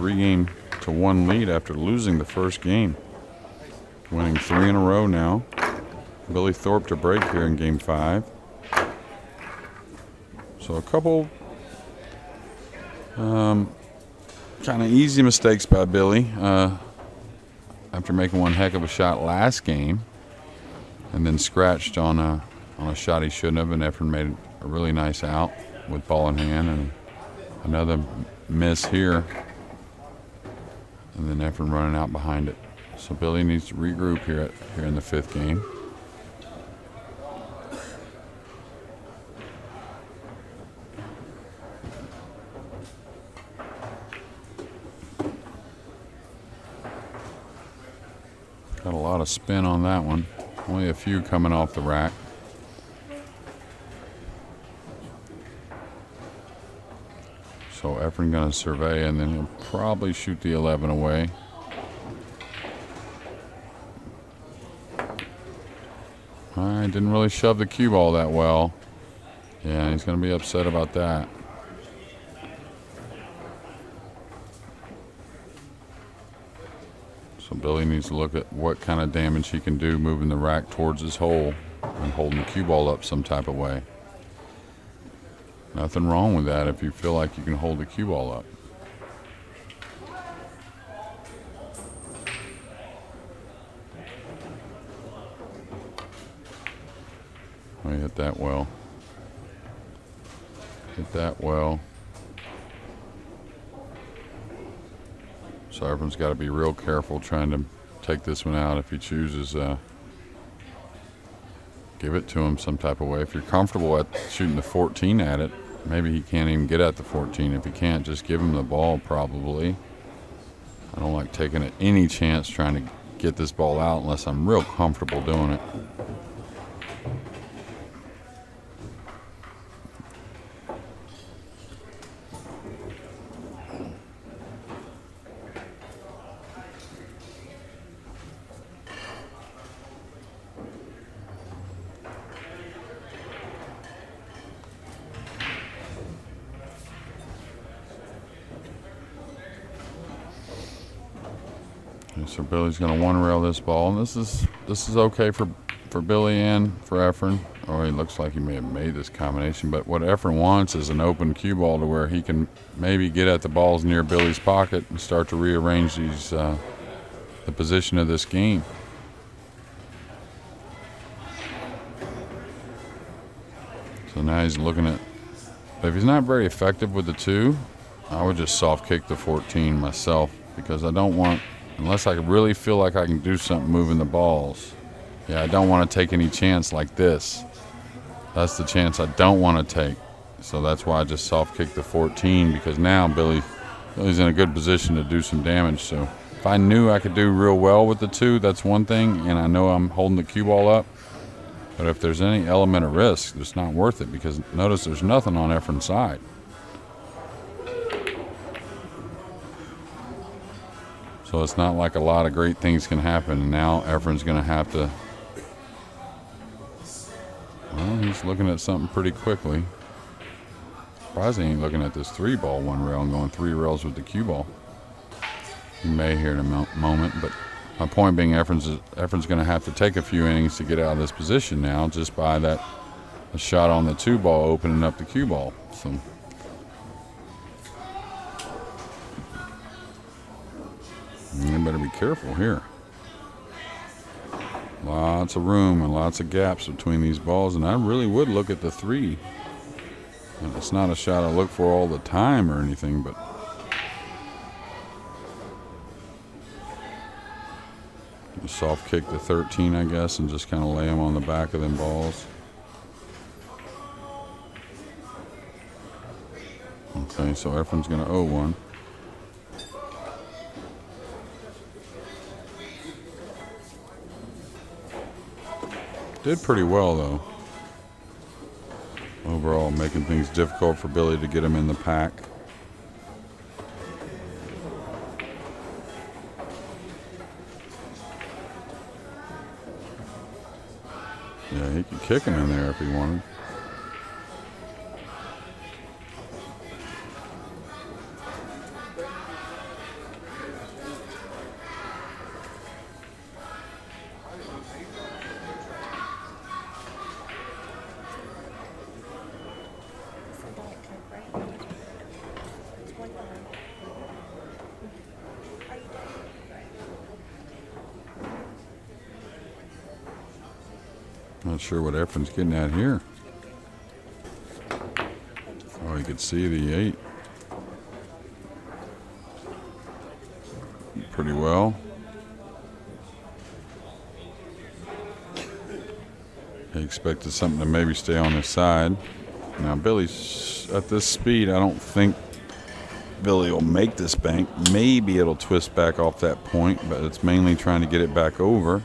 3-1 lead after losing the first game. Winning 3 in a row now. Billy Thorpe to break here in game 5. So a couple kind of easy mistakes by Billy after making one heck of a shot last game, and then scratched on a shot he shouldn't have, and Efren made a really nice out with ball in hand, and another miss here, and then Efren running out behind it. So Billy needs to regroup here in the 5th game. Got a lot of spin on that one. Only a few coming off the rack. So Efren going to survey, and then he'll probably shoot the 11 away. All right, didn't really shove the cue ball that well. Yeah, he's going to be upset about that. So Billy needs to look at what kind of damage he can do moving the rack towards his hole and holding the cue ball up some type of way. Nothing wrong with that if you feel like you can hold the cue ball up. I hit that well. Hit that well. So everyone's got to be real careful trying to take this one out if he chooses. Give it to him some type of way. If you're comfortable at shooting the 14 at it, maybe he can't even get at the 14. If he can't, just give him the ball probably. I don't like taking any chance trying to get this ball out unless I'm real comfortable doing it. So Billy's going to one rail this ball, and this is okay for Billy and for Efren. Oh, he looks like he may have made this combination, but what Efren wants is an open cue ball to where he can maybe get at the balls near Billy's pocket and start to rearrange these the position of this game. So now he's looking at, if he's not very effective with the 2, I would just soft kick the 14 myself, because I don't want, unless I really feel like I can do something moving the balls. Yeah, I don't want to take any chance like this. That's the chance I don't want to take. So that's why I just soft kick the 14, because now Billy's in a good position to do some damage. So if I knew I could do real well with the 2, that's one thing, and I know I'm holding the cue ball up. But if there's any element of risk, it's not worth it, because notice there's nothing on Efren's side. So it's not like a lot of great things can happen, and now Efren's going to have to, well, he's looking at something pretty quickly. Surprised he ain't looking at this 3-ball one rail and going 3 rails with the cue ball. He may here in a moment, but my point being, Efren's going to have to take a few innings to get out of this position now, just by that a shot on the 2-ball opening up the cue ball. So you better be careful here. Lots of room and lots of gaps between these balls, and I really would look at the 3. And it's not a shot I look for all the time or anything, but soft kick the 13, I guess, and just kind of lay them on the back of them balls. Okay, so Efren's going to 0-1. Did pretty well, though. Overall, making things difficult for Billy to get him in the pack. Yeah, he could kick him in there if he wanted. Not sure what Efren's getting at here. Oh, you could see the 8 pretty well. He expected something to maybe stay on his side. Now Billy's at this speed. I don't think Billy will make this bank. Maybe it'll twist back off that point, but it's mainly trying to get it back over.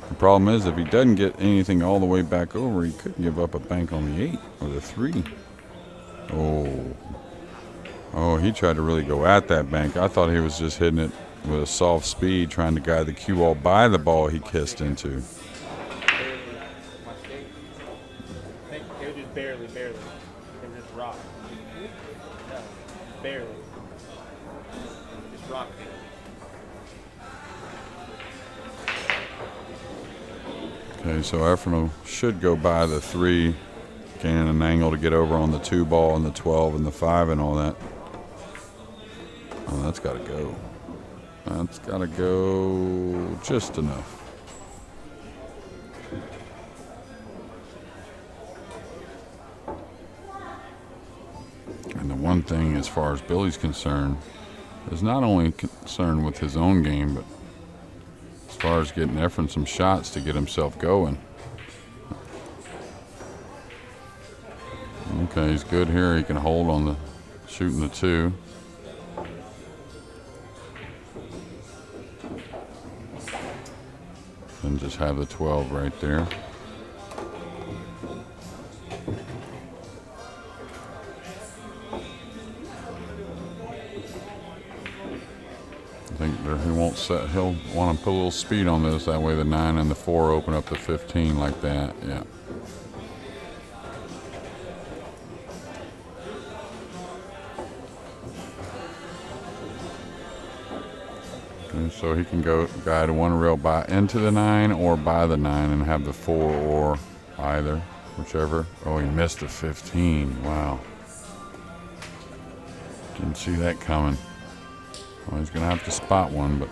The problem is if he doesn't get anything all the way back over, he could give up a bank on the 8 or the 3. Oh, he tried to really go at that bank. I thought he was just hitting it with a soft speed, trying to guide the cue ball by the ball he kissed into. Barely. And just rock. No, barely. Just rock. Okay, so Efren should go by the 3, gaining an angle to get over on the 2 ball and the 12 and the 5 and all that. Oh, that's got to go. That's got to go just enough. And the one thing, as far as Billy's concerned, is not only concerned with his own game, but as far as getting Efren some shots to get himself going. Okay, he's good here. He can hold on the shooting the 2. And just have the 12 right there. I think he won't set. He'll want to put a little speed on this. That way the 9 and the 4 open up the 15 like that. Yeah. And so he can go guide one rail by into the 9 or by the 9 and have the 4 or either, whichever. Oh, he missed the 15. Wow. Didn't see that coming. Well, he's going to have to spot one, but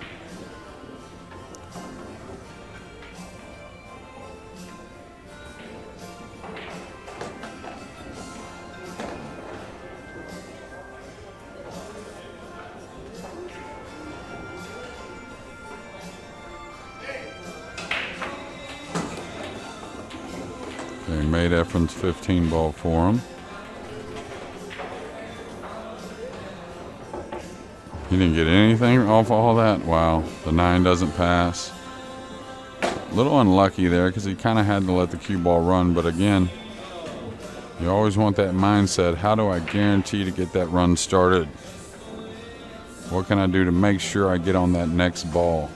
they made Efren's 15 ball for him. He didn't get anything off all that. Wow, the 9 doesn't pass. A little unlucky there because he kind of had to let the cue ball run, but again, you always want that mindset. How do I guarantee to get that run started? What can I do to make sure I get on that next ball?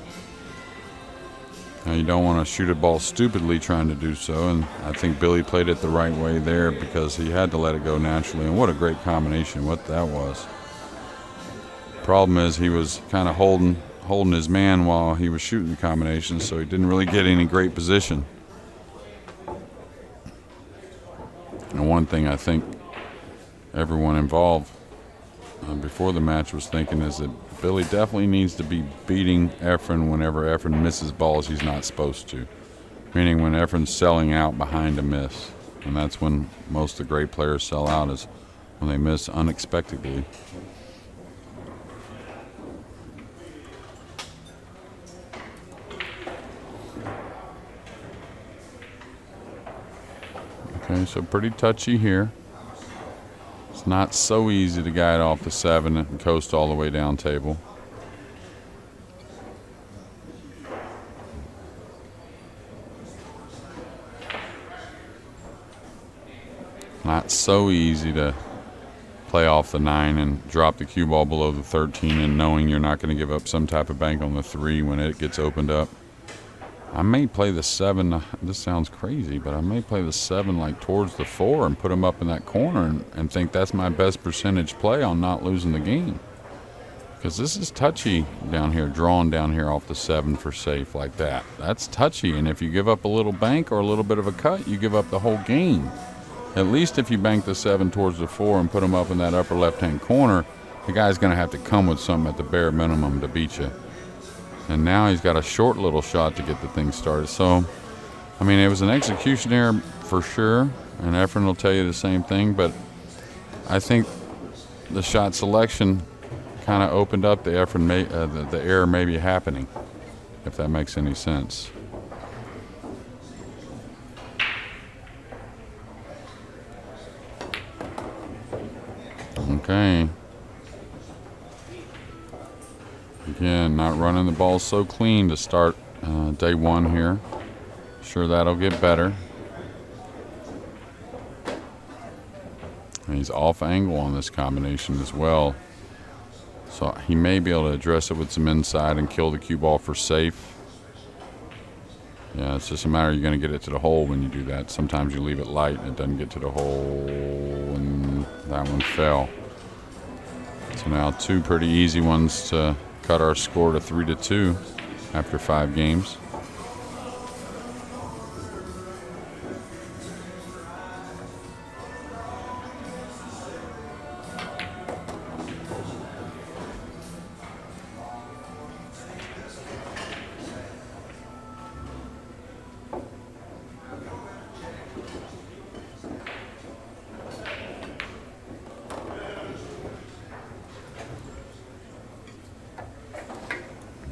Now, you don't want to shoot a ball stupidly trying to do so, and I think Billy played it the right way there because he had to let it go naturally, and what a great combination what that was. Problem is he was kind of holding his man while he was shooting the combination, so he didn't really get any great position. And one thing I think everyone involved before the match was thinking is that Billy definitely needs to be beating Efren whenever Efren misses balls he's not supposed to, meaning when Efren's selling out behind a miss. And that's when most of the great players sell out, is when they miss unexpectedly. Okay, so pretty touchy here. It's not so easy to guide off the 7 and coast all the way down table. Not so easy to play off the 9 and drop the cue ball below the 13 and knowing you're not going to give up some type of bank on the 3 when it gets opened up. I may play the 7, this sounds crazy, but I may play the 7 like towards the 4 and put him up in that corner and think that's my best percentage play on not losing the game. Because this is touchy down here, drawn down here off the 7 for safe like that. That's touchy, and if you give up a little bank or a little bit of a cut, you give up the whole game. At least if you bank the 7 towards the 4 and put him up in that upper left-hand corner, the guy's going to have to come with something at the bare minimum to beat you. And now he's got a short little shot to get the thing started. So I mean, it was an execution error for sure, and Efren will tell you the same thing, but I think the shot selection kind of opened up the the error maybe happening, if that makes any sense. Okay. Again, not running the ball so clean to start day one here. Sure, that'll get better. And he's off angle on this combination as well. So he may be able to address it with some inside and kill the cue ball for safe. Yeah, it's just a matter you're going to get it to the hole when you do that. Sometimes you leave it light and it doesn't get to the hole, and that one fell. So now 2 pretty easy ones to cut our score to 3-2 after 5 games.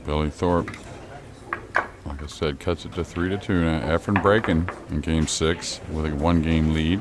Billy Thorpe, like I said, cuts it to 3-2 now. Efren breaking in game 6 with a 1-game lead.